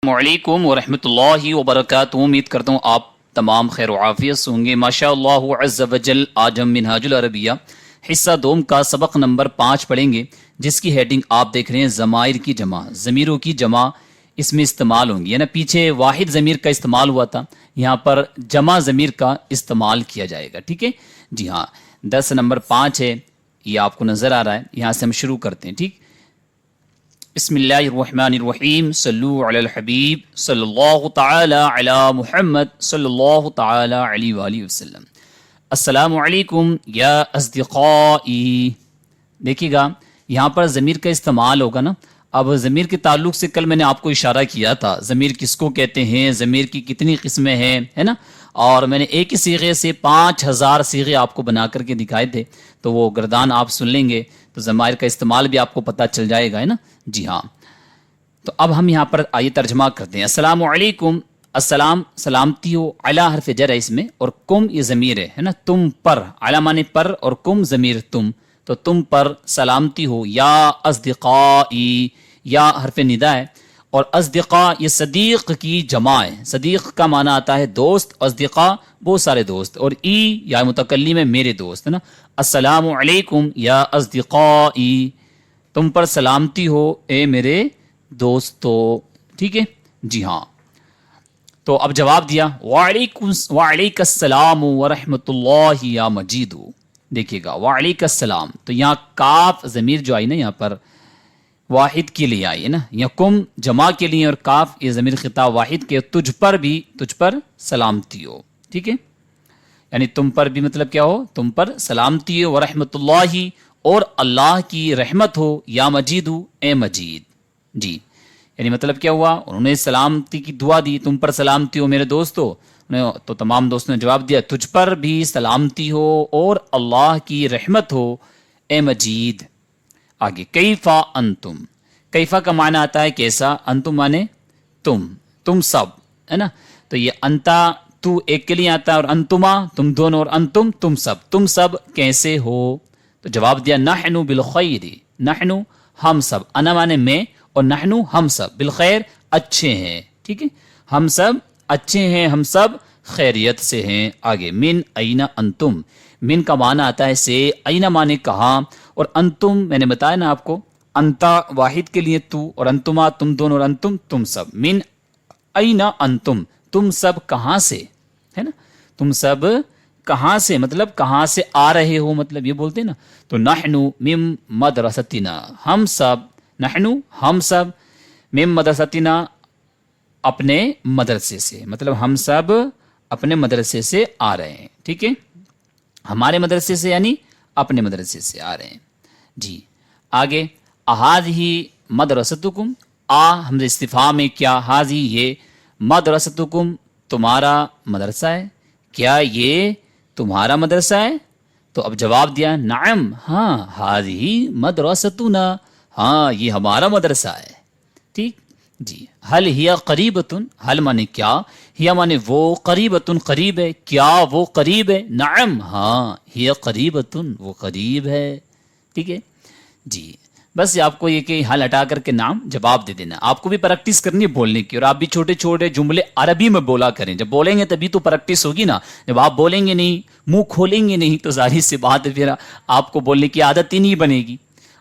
السلام علیکم ورحمۃ اللہ وبرکاتہ۔ امید کرتا ہوں آپ تمام خیر و عافیت سے ہوں گے۔ ماشاء اللہ عز وجل آج ہم منہاج العربیہ حصہ دوم کا سبق نمبر 5 پڑھیں گے، جس کی ہیڈنگ آپ دیکھ رہے ہیں ضمائر کی جمع، ضمیروں کی جمع اس میں استعمال ہوں گی۔ پیچھے واحد ضمیر کا استعمال ہوا تھا، یہاں پر جمع ضمیر کا استعمال کیا جائے گا، ٹھیک ہے جی ہاں۔ درس نمبر 5 ہے، یہ آپ کو نظر آ رہا ہے، یہاں سے ہم شروع کرتے ہیں، ٹھیک۔ بسم اللہ الرحمن الرحیم، صلو علی الحبیب صلی اللہ تعالی علی محمد صلی اللہ تعالی علیہ وآلہ وسلم۔ السلام علیکم یا اصدقائی۔ دیکھیے گا یہاں پر ضمیر کا استعمال ہوگا نا۔ اب ضمیر کے تعلق سے کل میں نے آپ کو اشارہ کیا تھا، ضمیر کس کو کہتے ہیں، ضمیر کی کتنی قسمیں ہیں، ہے نا، اور میں نے ایک ہی صیغے سے 5000 صیغے آپ کو بنا کر کے دکھائے تھے، تو وہ گردان آپ سن لیں گے تو ضمائر کا استعمال بھی آپ کو پتہ چل جائے گا، ہے نا جی ہاں۔ تو اب ہم یہاں پر آئیے ترجمہ کرتے ہیں۔ السلام علیکم، السلام سلامتی ہو، علی حرف جر ہے اس میں، اور کم یہ ضمیر ہے نا، تم پر، علی معنی پر اور کم ضمیر تم، تو تم پر سلامتی ہو، یا اصدقائی، یا حرف ندا ہے، اور اصدقاء یہ صدیق کی جمع ہے۔ صدیق کا معنی آتا ہے دوست، اصدقاء بہت سارے دوست، اور ای یا متکلم ہے میرے دوست، ہے نا۔ السلام علیکم یا اصدقائی، تم پر سلامتی ہو اے میرے دوستو، ٹھیک ہے جی ہاں۔ تو اب جواب دیا وعلیک السلام ورحمۃ اللہ یا مجید۔ دیکھیے گا وعلیک السلام، تو یہاں کاف ضمیر جو آئی نا یہاں پر واحد کے لیے آئی ہے نا، یا کم جمع کے لیے، اور کاف یہ ضمیر خطاب واحد کے، تجھ پر بھی، تجھ پر سلامتی ہو، ٹھیک ہے، یعنی تم پر بھی مطلب کیا ہو، تم پر سلامتی ہو، ورحمۃ اللہ اور اللہ کی رحمت ہو، یا مجید اے مجید، جی یعنی مطلب کیا ہوا، انہوں نے سلامتی کی دعا دی، تم پر سلامتی ہو میرے دوستو، تو تمام دوستوں نے جواب دیا تجھ پر بھی سلامتی ہو اور اللہ کی رحمت ہو اے مجید۔ آگے کیفا انتم، کیفا کا معنی آتا ہے کیسا، انتم معنی تم سب، ہے نا، تو یہ انتا تو ایک کے لیے آتا ہے، اور انتما تم دونوں، اور انتم تم سب کیسے ہو، تو جواب دیا نحنو بالخیر، نحنو ہم سب، انا معنی میں، اور نحنو ہم سب، بالخیر اچھے ہیں، ٹھیک ہے، ہم سب اچھے ہیں، ہم سب خیریت سے ہیں۔ آگے من اینا انتم، من کا معنی آتا ہے سے، اینا معنی کہاں، اور انتم میں نے بتایا نا آپ کو، انتا واحد کے لیے تو، اور انتما تم دونوں، اور انتم تم سب، من اینا انتم تم سب کہاں سے، ہے نا، تم سب کہاں سے، مطلب کہاں سے آ رہے ہو، مطلب یہ بولتے ہیں نا، تو نحنو من مدرستنا، ہم سب، نحنو ہم سب، من مدرستنا اپنے مدرسے سے، مطلب ہم سب اپنے مدرسے سے آ رہے ہیں، ٹھیک ہے، ہمارے مدرسے سے یعنی اپنے مدرسے سے آ رہے ہیں جی۔ آگے احاذہ مدرستکم، حمزہ استفہام میں، کیا حاذہ یہ، مدرستکم تمہارا مدرسہ ہے، کیا یہ تمہارا مدرسہ ہے، تو اب جواب دیا نعم ہاں، حاذہ مدرستنا، ہاں یہ ہمارا مدرسہ ہے، ٹھیک جی۔ حل ہی قریبتن، حل مانے کیا، ہی مانے وہ، قریبتن قریب ہے، کیا وہ قریب ہے، نعم ہاں ہی قریبتن وہ قریب ہے، ٹھیک ہے جی۔ بس آپ کو یہ کہ حل ہٹا کر کے نام جواب دے دینا، آپ کو بھی پریکٹس کرنی ہے بولنے کی، اور آپ بھی چھوٹے چھوٹے جملے عربی میں بولا کریں، جب بولیں گے تبھی تو پریکٹس ہوگی نا، جب آپ بولیں گے نہیں، منہ کھولیں گے نہیں، تو ظاہر سی بات ہے پھر آپ کو بولنے کی عادت ہی نہیں بنے گی،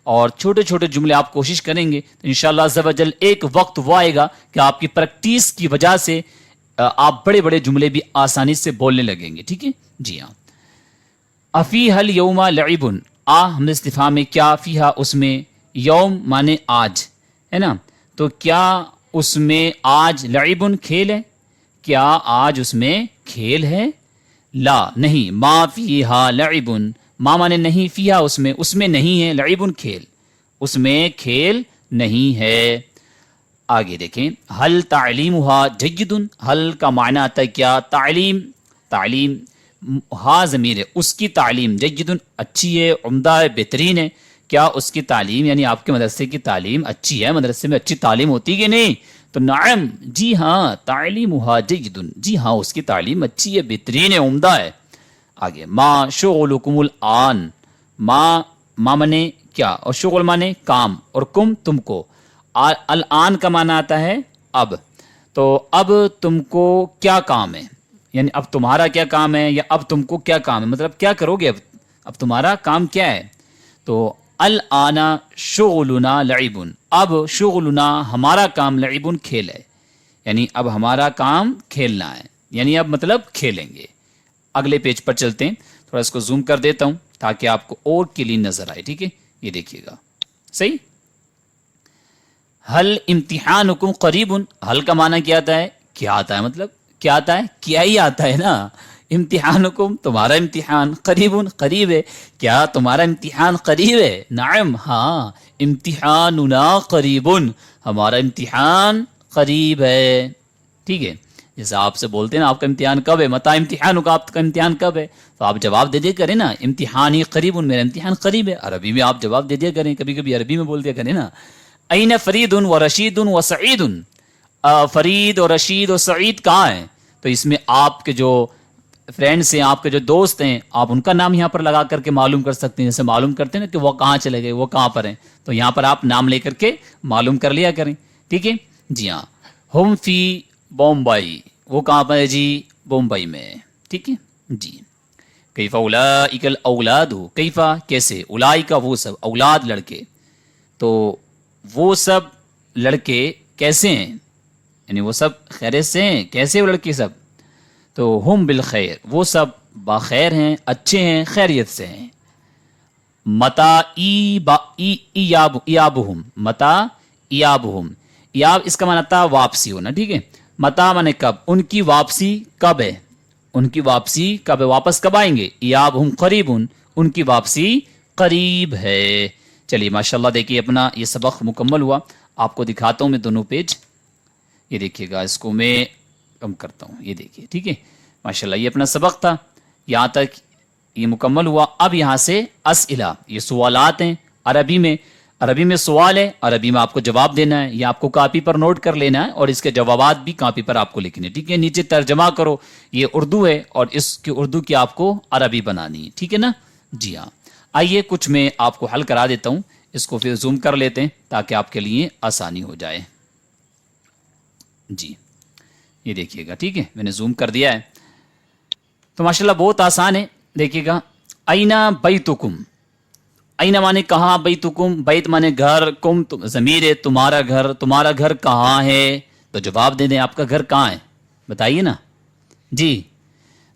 اور چھوٹے چھوٹے جملے آپ کوشش کریں گے تو انشاءاللہ عز و جل ایک وقت وہ آئے گا کہ آپ کی پریکٹس کی وجہ سے آپ بڑے بڑے جملے بھی آسانی سے بولنے لگیں گے، ٹھیک ہے جی ہاں۔ افی حل یوم لعبن، ہم نے استفہام میں، کیا فیہا اس میں، یوم مانے آج، ہے نا، تو کیا اس میں آج لعبن کھیل ہے، کیا آج اس میں کھیل ہے، لا نہیں، ما فیہا لعبن، ما مانے نہیں، فیہا اس میں نہیں ہے، لعبن کھیل، اس میں کھیل نہیں ہے۔ آگے دیکھیں حل تعلیمہا جید، حل کا معنی آتا ہے کیا، تعلیم ہا ضمیر ہے، اس کی تعلیم، جید اچھی ہے، عمدہ ہے، بہترین ہے، کیا اس کی تعلیم یعنی آپ کے مدرسے کی تعلیم اچھی ہے، مدرسے میں اچھی تعلیم ہوتی کہ نہیں، تو نعم جی ہاں تعلیمہا جید، جی ہاں اس کی تعلیم اچھی ہے، بہترین ہے، عمدہ ہے۔ آگے ما شغلکم الآن، ما مانے کیا، اور شغل مانے کام، اور کم تم کو، الآن کا معنی آتا ہے اب، تو اب تم کو کیا کام ہے، یعنی اب تمہارا کیا کام ہے یا اب تم کو کیا کام ہے، مطلب کیا کرو گے، اب تمہارا کام کیا ہے. تو الآن شغلنا لعب، اب شغلنا ہمارا کام لعب کھیل ہے، یعنی اب ہمارا کام کھیلنا ہے، یعنی اب مطلب کھیلیں گے. اگلے پیج پر چلتے ہیں، تھوڑا اس کو زوم کر دیتا ہوں تاکہ آپ کو اور کلین نظر آئے. ٹھیک ہے، یہ دیکھیے گا صحیح. حل امتحانکم قریب، حل کا معنی کیا آتا ہے، کیا آتا ہے، مطلب کیا آتا ہے، کیا ہی آتا ہے نا. امتحانکم تمہارا امتحان، قریب قریب ہے، کیا تمہارا امتحان قریب ہے. نعم ہاں، امتحاننا قریب، ہمارا امتحان قریب ہے. ٹھیک ہے، جیسے آپ سے بولتے ہیں نا آپ کا امتحان کب ہے، متا امتحان کا، آپ کا امتحان کب ہے، تو آپ جواب دے دیا کریں نا امتحانی قریب، میرا امتحان قریب ہے. عربی میں آپ جواب دے دیا کریں، کبھی کبھی عربی میں بول دیا کریں نا. این فرید و رشید و سعید، فرید اور رشید اور سعید کہاں ہیں، تو اس میں آپ کے جو فرینڈس ہیں، آپ کے جو دوست ہیں، آپ ان کا نام یہاں پر لگا کر کے معلوم کر سکتے ہیں. جیسے معلوم کرتے ہیں نا کہ وہ کہاں چلے گئے، وہ کہاں پر ہیں، تو یہاں پر آپ نام لے کر کے معلوم کر لیا کریں. ٹھیک ہے جی ہاں. ہم فی بومبئی، وہ کہاں پر ہے جی، بومبئی میں. ٹھیک ہے جی. کیفا اولئک الاولاد، کیفا کیسے، اولئک وہ سب، اولاد لڑکے، تو وہ سب لڑکے کیسے ہیں، یعنی وہ سب خیریت سے ہیں، کیسے وہ لڑکے سب، تو ہم بالخیر، وہ سب باخیر ہیں، اچھے ہیں، خیریت سے ہیں. متا ایابہم، متا ایابہم، ایاب اس کا معنی تھا واپسی ہونا. ٹھیک ہے، متا مانے کب، ان کی واپسی کب ہے، ان کی واپسی کب ہے، واپس کب آئیں گے. ایابہم قریب، ان کی واپسی قریب ہے. چلیے ماشاءاللہ دیکھیے اپنا یہ سبق مکمل ہوا. آپ کو دکھاتا ہوں میں دونوں پیج، یہ دیکھیے گا، اس کو میں کم کرتا ہوں، یہ دیکھیے. ٹھیک ہے ماشاءاللہ یہ اپنا سبق تھا، یہاں تک یہ مکمل ہوا. اب یہاں سے اسئلہ، یہ سوالات ہیں عربی میں، عربی میں سوال ہے، عربی میں آپ کو جواب دینا ہے، یہ آپ کو کاپی پر نوٹ کر لینا ہے اور اس کے جوابات بھی کاپی پر آپ کو لکھنے. ٹھیک ہے، نیچے ترجمہ کرو، یہ اردو ہے اور اس کی اردو کی آپ کو عربی بنانی ہے. ٹھیک ہے نا جی ہاں. آئیے کچھ میں آپ کو حل کرا دیتا ہوں، اس کو پھر زوم کر لیتے ہیں تاکہ آپ کے لیے آسانی ہو جائے. جی یہ دیکھیے گا، ٹھیک ہے میں نے زوم کر دیا ہے. تو ماشاءاللہ بہت آسان ہے، دیکھیے گا. اینا بیتکم، اینا مانے کہاں، بیتکم بیت مانے گھر، کم ضمیر ہے، تمہارا گھر، تمہارا گھر کہاں ہے، تو جواب دے دیں آپ کا گھر کہاں ہے، بتائیے نا جی.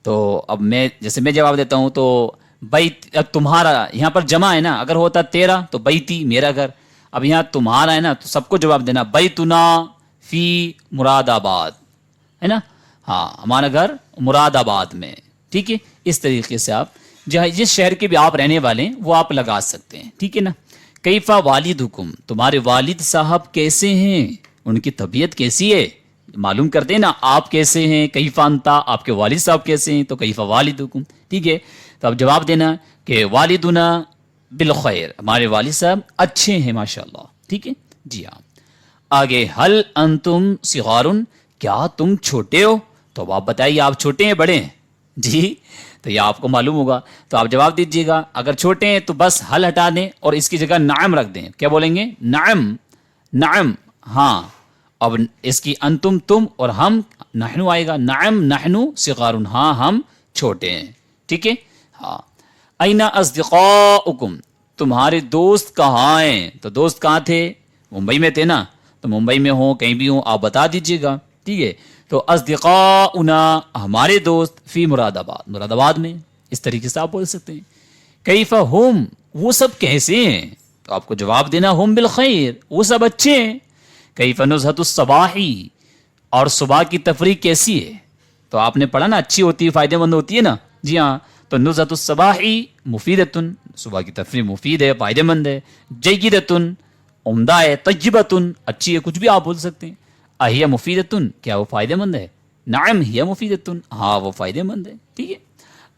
تو اب میں جیسے میں جواب دیتا ہوں تو بیت، اب تمہارا یہاں پر جمع ہے نا، اگر ہوتا تیرا تو بیتی میرا گھر، اب یہاں تمہارا ہے نا تو سب کو جواب دینا بیتنا فی مراد آباد، ہے نا، ہاں ہمارا گھر مراد آباد میں. ٹھیک ہے، اس طریقے سے آپ جس شہر کے بھی آپ رہنے والے ہیں وہ آپ لگا سکتے ہیں. ٹھیک ہے نا. کیفا والدکم، تمہارے والد صاحب کیسے ہیں، ان کی طبیعت کیسی ہے، معلوم کرتے ہیں نا آپ کیسے ہیں. کیفا انتا، آپ کے والد صاحب کیسے ہیں، تو کیفا والدکم. ٹھیک ہے، تو اب جواب دینا کہ والدنا بالخیر، ہمارے والد صاحب اچھے ہیں ماشاءاللہ. ٹھیک ہے جی ہاں. آگے حل انتم صغارن، کیا تم چھوٹے ہو، تو اب آپ بتائیے آپ چھوٹے ہیں بڑے ہیں جی، تو یہ آپ کو معلوم ہوگا تو آپ جواب دیجیے گا. اگر چھوٹے ہیں تو بس حل ہٹا دیں اور اس کی جگہ نعم رکھ دیں. کیا بولیں گے، نعم، نعم ہاں. اب اس کی انتم تم اور ہم نحنو آئے گا، نعم نحنو صغارن، ہاں ہم چھوٹے ہیں. ٹھیک ہے ہاں. اینا اصدقاؤکم، تمہارے دوست کہاں ہیں، تو دوست کہاں تھے، ممبئی میں تھے نا، تو ممبئی میں ہوں کہیں بھی ہوں آپ بتا دیجیے گا. ٹھیک ہے، تو اصدقاؤنا ہمارے دوست فی مراد آباد، مراد آباد میں، اس طریقے سے آپ بول سکتے ہیں. کیفا ہم، وہ سب کیسے ہیں، تو آپ کو جواب دینا ہم بالخیر، وہ سب اچھے ہیں. کیفا نزہت الصباحی، اور صبح کی تفریح کیسی ہے، تو آپ نے پڑھا نا اچھی ہوتی ہے، فائدہ مند ہوتی ہے نا جی ہاں. تو نزہت الصباحی مفیدتن، صبح کی تفریح مفید ہے، فائدہ مند ہے. جیدتن عمدہ ہے، طیبتن اچھی ہے، کچھ بھی آپ بول سکتے ہیں. اہیا مفیدتن، کیا وہ فائدہ مند ہے، نعم ہی مفیدتن، ہاں وہ فائدہ مند ہے. ٹھیک ہے.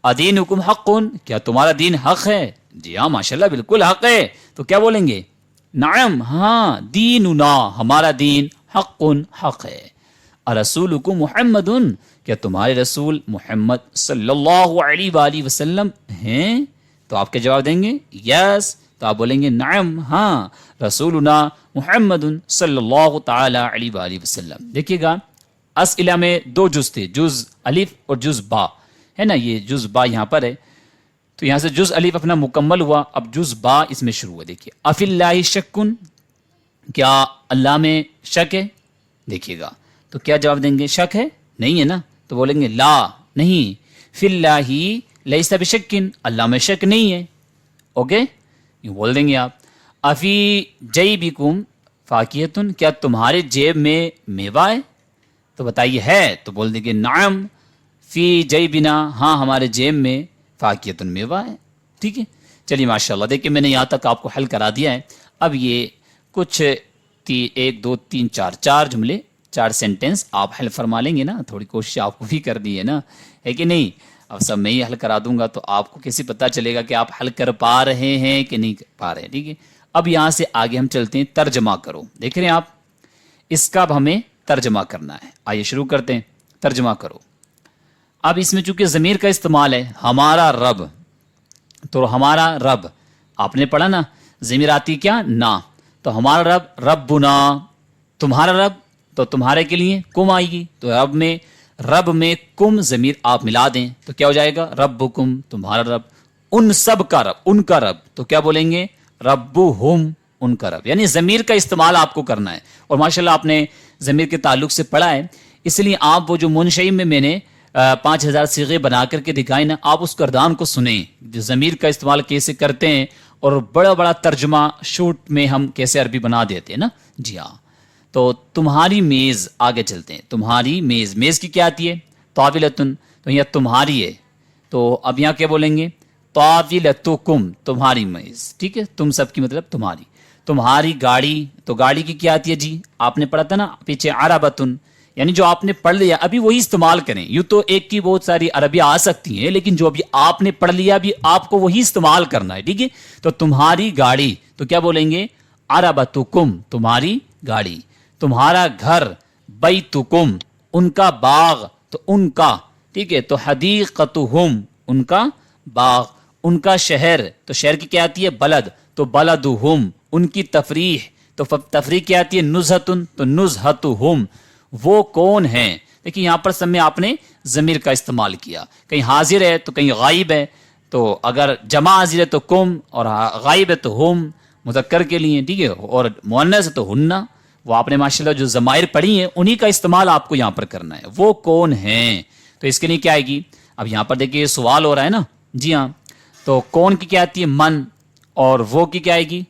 ادینکم حق، کیا تمہارا دین حق ہے، جی ہاں ماشاءاللہ بالکل حق ہے. تو کیا بولیں گے، نعم ہاں، دیننا ہمارا دین حق، حق ہے. رسولکم محمد، کیا تمہارے رسول محمد صلی اللہ علیہ وآلہ وسلم ہیں، تو آپ کے جواب دیں گے یس، تو آپ بولیں گے نعم ہاں، رسولنا محمد صلی اللہ تعالی علیہ وآلہ وسلم. دیکھیے گا اسئلہ میں دو جز تھے، جز الف اور جز با ہے نا، یہ جز با یہاں پر ہے، تو یہاں سے جز الف اپنا مکمل ہوا، اب جز با اس میں شروع ہوا. دیکھیے افی اللہ شکن، کیا اللہ میں شک ہے؟ دیکھیے گا تو کیا جواب دیں گے؟ شک ہے نہیں ہے نا، تو بولیں گے لا نہیں، فی اللہ لیس بشکن، اللہ میں شک نہیں ہے. اوکے یہ بول دیں گے آپ. افی جیبکم فاکہۃ، کیا تمہارے جیب میں میوہ ہے؟ تو بتائیے ہے، تو بول دیں گے نعم فی جیبنا، ہاں ہمارے جیب میں فاکہۃ میوہ ہے. ٹھیک ہے چلیے ماشاء اللہ. دیکھیے میں نے یہاں تک آپ کو حل کرا دیا ہے. اب یہ کچھ 1 2 3 4 جملے 4 سینٹنس آپ حل فرما لیں گے نا، تھوڑی کوشش آپ کو بھی کر دی ہے نا، ہے کہ نہیں؟ اب سب میں ہی حل کرا دوں گا تو آپ کو کیسے پتہ چلے گا کہ آپ حل کر پا رہے ہیں کہ نہیں کر پا رہے ہیں. ٹھیک ہے اب یہاں سے آگے ہم چلتے ہیں، ترجمہ کرو. دیکھ رہے ہیں آپ، اس کا اب ہمیں ترجمہ کرنا ہے. آئیے شروع کرتے ہیں، ترجمہ کرو. اب اس میں چونکہ ضمیر کا استعمال ہے، ہمارا رب، تو ہمارا رب آپ نے پڑھا نا، ضمیر آتی کیا؟ نا، تو ہمارا رب ربنا، تمہارا رب تو تمہارے کے لیے کم آئے گی، تو رب میں کم ضمیر آپ ملا دیں تو کیا ہو جائے گا؟ ربکم، تمہارا رب. ان سب کا رب، ان کا رب، تو کیا بولیں گے؟ ربہم، ان کا رب. یعنی ضمیر کا استعمال آپ کو کرنا ہے، اور ماشاءاللہ آپ نے ضمیر کے تعلق سے پڑھا ہے، اس لیے آپ وہ جو منشئی میں نے 5000 صیغے بنا کر کے دکھائے نا، آپ اس کردان کو سنیں، جو ضمیر کا استعمال کیسے کرتے ہیں، اور بڑا بڑا ترجمہ شوٹ میں ہم کیسے عربی بنا دیتے ہیں نا. جی ہاں، تو تمہاری میز، آگے چلتے ہیں. تمہاری میز، میز کی کیا آتی ہے؟ طاولتن، تو یہ تمہاری ہے، تو اب یہاں کیا بولیں گے؟ طاولتکم، تمہاری میز. ٹھیک ہے، تم سب کی مطلب تمہاری. تمہاری گاڑی، تو گاڑی کی کیا آتی ہے جی؟ آپ نے پڑھا تھا نا پیچھے، عربتن، یعنی جو آپ نے پڑھ لیا ابھی وہی استعمال کریں. یوں تو ایک کی بہت ساری عربیاں آ سکتی ہیں، لیکن جو ابھی آپ نے پڑھ لیا ابھی آپ کو وہی استعمال کرنا ہے. ٹھیک ہے، تو تمہاری گاڑی، تو کیا بولیں گے؟ عربتکم، تمہاری گاڑی. تمہارا گھر، بیتکم، ان کا باغ، تو ان کا. ٹھیک ہے، تو حدیقتہم، ان کا باغ. ان کا شہر، تو شہر کی کیا آتی ہے؟ بلد، تو بلدہم. ان کی تفریح، تو تفریح کیا آتی ہے؟ نزہتن، تو نزہتہم. وہ کون ہیں؟ دیکھیں یہاں پر سب میں آپ نے ضمیر کا استعمال کیا، کہیں حاضر ہے تو کہیں غائب ہے، تو اگر جمع حاضر ہے تو کم، اور غائب ہے تو ہم، مذکر کے لیے. ٹھیک ہے، اور مؤنث ہے تو ہننا. وہ آپ نے ماشاءاللہ جو ضمائر پڑھی ہیں انہی کا استعمال آپ کو یہاں پر کرنا ہے. وہ کون ہیں، تو اس کے لیے کیا آئے گی؟ اب یہاں پر دیکھیے سوال ہو رہا ہے نا. جی ہاں، تو کون کی کیا آتی ہے؟ من، اور وہ کی کیا آئے گی؟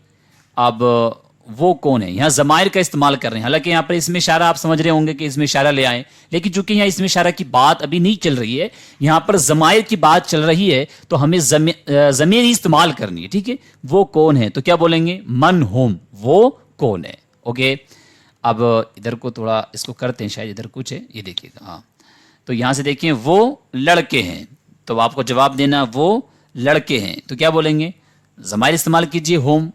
اب وہ کون ہے، یہاں ضمائر کا استعمال کر رہے ہیں. حالانکہ یہاں پر اس میں اشارہ آپ سمجھ رہے ہوں گے کہ اس میں اشارہ لے آئیں، لیکن چونکہ یہاں اس میں اشارہ کی بات ابھی نہیں چل رہی ہے، یہاں پر ضمائر کی بات چل رہی ہے، تو ہمیں ضمیر ہی استعمال کرنی ہے. ٹھیک ہے، وہ کون ہے، تو کیا بولیں گے؟ من ہم، وہ کون ہے. اوکے، اب ادھر کو تھوڑا اس کو کرتے ہیں، شاید ادھر کچھ ہے، یہ دیکھیے گا. ہاں، تو یہاں سے دیکھیں وہ لڑکے ہیں، تو آپ کو جواب دینا وہ لڑکے ہیں، تو کیا بولیں گے؟ ضمائر استعمال کیجئے ہم.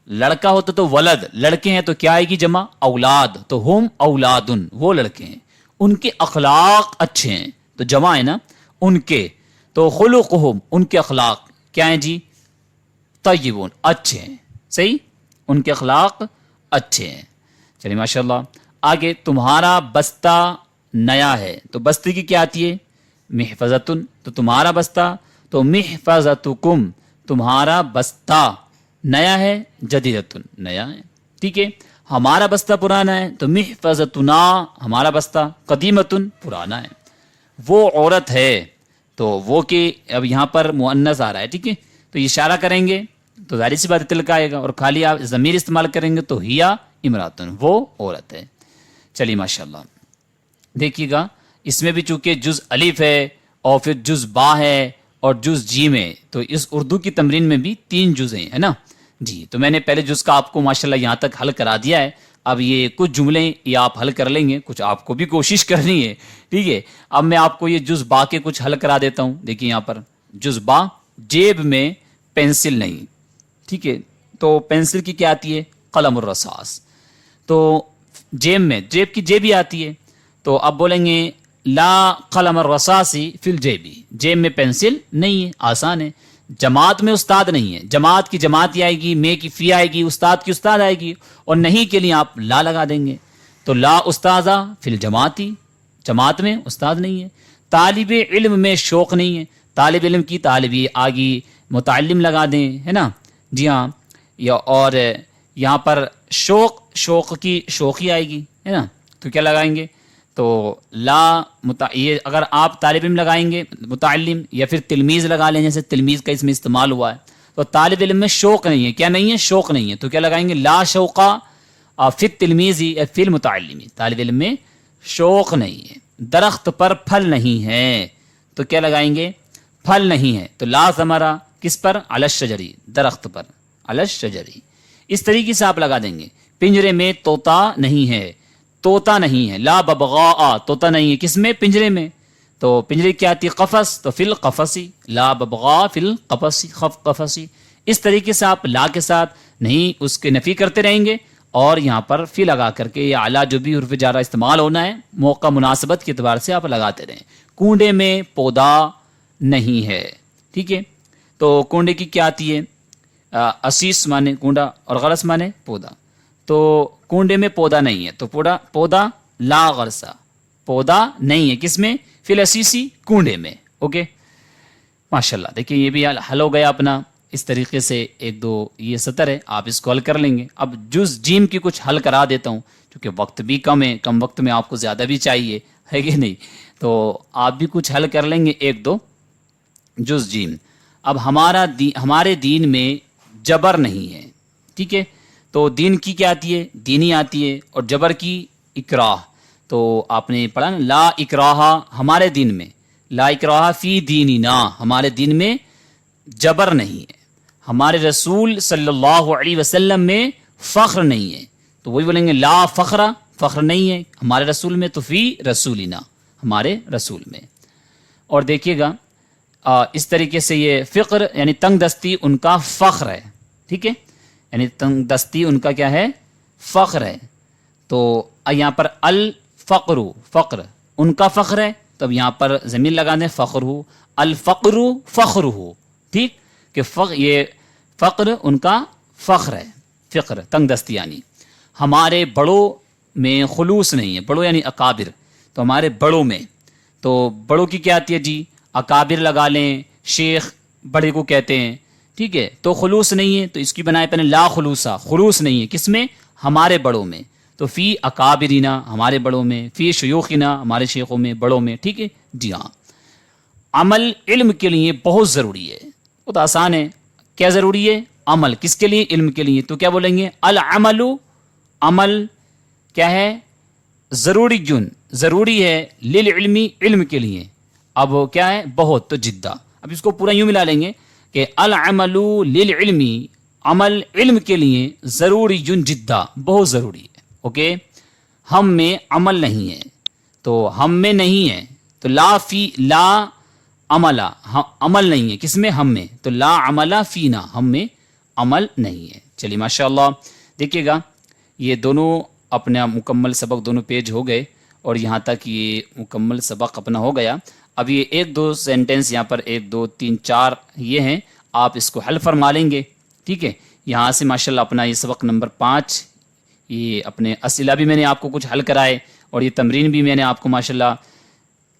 لڑکا ہوتا تو ولد، لڑکے ہیں تو کیا آئے گی؟ جمع، اولاد، تو ہم اولادن، وہ لڑکے ہیں. ان کے اخلاق اچھے ہیں، تو جمع ہے نا، ان کے. تو خلقہم، ان کے اخلاق کیا ہیں جی؟ طیبون، اچھے ہیں. صحیح، ان کے اخلاق اچھے ہیں. چلیے ماشاءاللہ. آگے تمہارا بستہ نیا ہے، تو بستے کی کیا آتی ہے؟ محفظتن، تو تمہارا بستہ، تو محفظتکم، تمہارا بستہ نیا ہے، جدیدتن، نیا ہے. ٹھیک ہے، ہمارا بستہ پرانا ہے، تو محفظتنا، ہمارا بستہ، قدیمتن، پرانا ہے. وہ عورت ہے، تو وہ کہ اب یہاں پر مؤنث آ رہا ہے. ٹھیک ہے، تو اشارہ کریں گے تو ظاہر سی بات تلک آئے گا، اور خالی آپ ضمیر استعمال کریں گے تو ہیا امراتن، وہ عورت ہے. چلیے ماشاءاللہ. دیکھیے گا اس میں بھی چونکہ جز الف ہے، اور پھر جز با ہے، اور جز جیم ہے، تو اس اردو کی تمرین میں بھی 3 جز ہیں، ہے نا. جی، تو میں نے پہلے جز کا آپ کو ماشاءاللہ یہاں تک حل کرا دیا ہے. اب یہ کچھ جملے یہ آپ حل کر لیں گے، کچھ آپ کو بھی کوشش کرنی ہے. ٹھیک ہے، اب میں آپ کو یہ جز با کے کچھ حل کرا دیتا ہوں. دیکھیے یہاں پر جز با، جیب میں پینسل نہیں. ٹھیک ہے، تو پینسل کی کیا آتی ہے؟ قلم الرصاص. تو جیب میں، جیب کی جیب ہی آتی ہے، تو اب بولیں گے لا قلم الرصاص فی الجیب، جیب میں پینسل نہیں ہے. آسان ہے. جماعت میں استاد نہیں ہے، جماعت کی جماعت ہی آئے گی، میں کی فی آئے گی، استاد کی استاد آئے گی، اور نہیں کے لیے آپ لا لگا دیں گے. تو لا استاذہ فی الجماعتی. جماعت میں استاد نہیں ہے. طالب علم میں شوق نہیں ہے. طالب علم کی طالبی آگی متعلم لگا دیں, ہے نا, جی ہاں, یا اور یہاں پر شوق کی شوقی آئے گی, ہے نا, تو کیا لگائیں گے؟ تو یہ اگر آپ طالب علم لگائیں گے متعلم, یا پھر تلمیذ لگا لیں, جیسے تلمیذ کا اس میں استعمال ہوا ہے, تو طالب علم میں شوق نہیں ہے. کیا نہیں ہے؟ شوق نہیں ہے. تو کیا لگائیں گے؟ لا شوقا فی التلمیذ یا فی المتعلم. طالب علم میں شوق نہیں ہے. درخت پر پھل نہیں ہے, تو کیا لگائیں گے؟ پھل نہیں ہے. تو لا ثمرہ کس پر؟ علی الشجری, درخت پر, علی الشجری. اس طریقے سے آپ لگا دیں گے. پنجرے میں طوطا نہیں ہے, طوطا نہیں ہے. لا ببغاء, طوطا نہیں ہے کس میں؟ پنجرے میں. تو پنجرے کیا آتی ہے؟ قفس, تو فی القفسی. لا ببغاء فی القفسی, قفسی. اس طریقے سے آپ لا کے ساتھ نہیں اس کے نفی کرتے رہیں گے, اور یہاں پر فی لگا کر کے یا اعلیٰ جو بھی حرف جارہ استعمال ہونا ہے موقع مناسبت کے اعتبار سے آپ لگاتے رہیں. کنڈے میں پودا نہیں ہے, ٹھیک ہے. تو کنڈے کی کیا آتی ہے؟ اسیس مانے کنڈا اور غرس مانے پودا. تو کنڈے میں پودا نہیں ہے, تو پودا لا غرسا, پودا نہیں ہے کس میں؟ فی الاسیسی, کنڈے میں. اوکے, ماشاءاللہ. دیکھیں یہ بھی حل ہو گیا اپنا. اس طریقے سے ایک دو یہ سطر ہے, آپ اس کو حل کر لیں گے. اب جز جیم کی کچھ حل کرا دیتا ہوں, کیونکہ وقت بھی کم ہے, کم وقت میں آپ کو زیادہ بھی چاہیے, ہے کہ نہیں. تو آپ بھی کچھ حل کر لیں گے ایک دو جز جیم. اب ہمارے دین میں جبر نہیں ہے, ٹھیک ہے. تو دین کی کیا آتی ہے؟ دینی آتی ہے, اور جبر کی اکراہ. تو آپ نے پڑھا نا, لا اکراہ ہمارے دین میں, لا اکراہ فی دیننا, ہمارے دین میں جبر نہیں ہے. ہمارے رسول صلی اللہ علیہ وسلم میں فخر نہیں ہے. تو وہی بولیں گے لا فخر, فخر نہیں ہے ہمارے رسول میں, تو فی رسولنا, ہمارے رسول میں. اور دیکھیے گا اس طریقے سے یہ فقر یعنی تنگ دستی ان کا فخر ہے, ٹھیک ہے. یعنی تنگ دستی ان کا کیا ہے؟ فخر ہے. تو یہاں پر الفقر, فقر ان کا فخر ہے, تب یہاں پر ضمیر لگا دیں فخر ہو, الفقر فخر ہو, ٹھیک, کہ یہ فقر ان کا فخر ہے. فقر تنگ دستی یعنی. ہمارے بڑوں میں خلوص نہیں ہے, بڑوں یعنی اکابر, تو ہمارے بڑوں میں, تو بڑوں کی کیا آتی ہے جی؟ اکابر لگا لیں, شیخ بڑے کو کہتے ہیں, ٹھیک ہے. تو خلوص نہیں ہے, تو اس کی بنائے پہلے لا خلوصا, خلوص نہیں ہے کس میں؟ ہمارے بڑوں میں. تو فی اکابرینا, ہمارے بڑوں میں, فی شیوخنا, ہمارے شیخوں میں, بڑوں میں, ٹھیک ہے. جی ہاں. عمل علم کے لیے بہت ضروری ہے, بہت آسان ہے. کیا ضروری ہے؟ عمل. کس کے لیے؟ علم کے لیے. تو کیا بولیں گے؟ العمل, عمل کیا ہے؟ ضروری جن, ضروری ہے, للعلمی, علم کے لیے. اب کیا ہے؟ بہت, تو جدہ. اب اس کو پورا یوں ملا لیں گے کہ العمل للعلمی, عمل علم کے لیے, ضروری جن جدہ, بہت ضروری ہے. اوکے. ہم میں عمل نہیں ہے, تو ہم میں نہیں ہے, تو لا فی, لا عملہ, عمل نہیں ہے کس میں؟ ہم میں. تو لا عمل فینا, ہم میں عمل نہیں ہے. چلیے ماشاءاللہ. دیکھیے گا یہ دونوں اپنا مکمل سبق, دونوں پیج ہو گئے, اور یہاں تک یہ مکمل سبق اپنا ہو گیا. اب یہ ایک دو سینٹنس یہاں پر 1 2 3 4 یہ ہیں, آپ اس کو حل فرما لیں گے, ٹھیک ہے. یہاں سے ماشاءاللہ اپنا یہ سبق نمبر 5, یہ اپنے اسئلہ بھی میں نے آپ کو کچھ حل کرائے, اور یہ تمرین بھی میں نے آپ کو ماشاءاللہ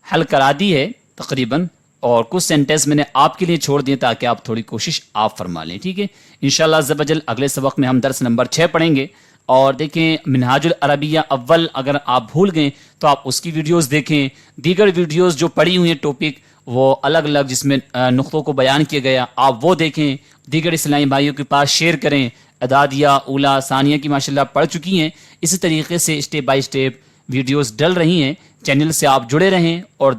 حل کرا دی ہے تقریباً, اور کچھ سینٹنس میں نے آپ کے لیے چھوڑ دیے تاکہ آپ تھوڑی کوشش آپ فرما لیں, ٹھیک ہے. انشاءاللہ عز و جل اگلے سبق میں ہم درس نمبر 6 پڑھیں گے. اور دیکھیں منہاج العربیہ اول اگر آپ بھول گئے تو آپ اس کی ویڈیوز دیکھیں. دیگر ویڈیوز جو پڑھی ہوئی ہیں ٹاپک وہ الگ الگ جس میں نقطوں کو بیان کیا گیا, آپ وہ دیکھیں. دیگر اسلامی بھائیوں کے پاس شیئر کریں. اعدادیہ, اولیٰ, ثانیہ کی ماشاءاللہ پڑھ چکی ہیں. اسی طریقے سے اسٹیپ بائی اسٹیپ ویڈیوز ڈل رہی ہیں. چینل سے آپ جڑے رہیں, اور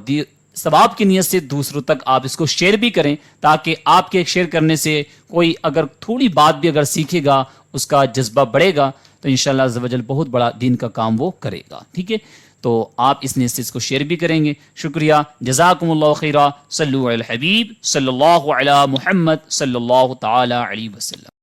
ثواب کی نیت سے دوسروں تک آپ اس کو شیئر بھی کریں, تاکہ آپ کے شیئر کرنے سے کوئی اگر تھوڑی بات بھی اگر سیکھے گا, اس کا جذبہ بڑھے گا, تو انشاءاللہ عز و جل بہت بڑا دین کا کام وہ کرے گا, ٹھیک ہے. تو آپ اس نیت سے اس کو شیئر بھی کریں گے. شکریہ. جزاکم اللہ خیرہ. صلو علی الحبیب صلی اللہ علی محمد صلی اللہ تعالی علیہ وسلم.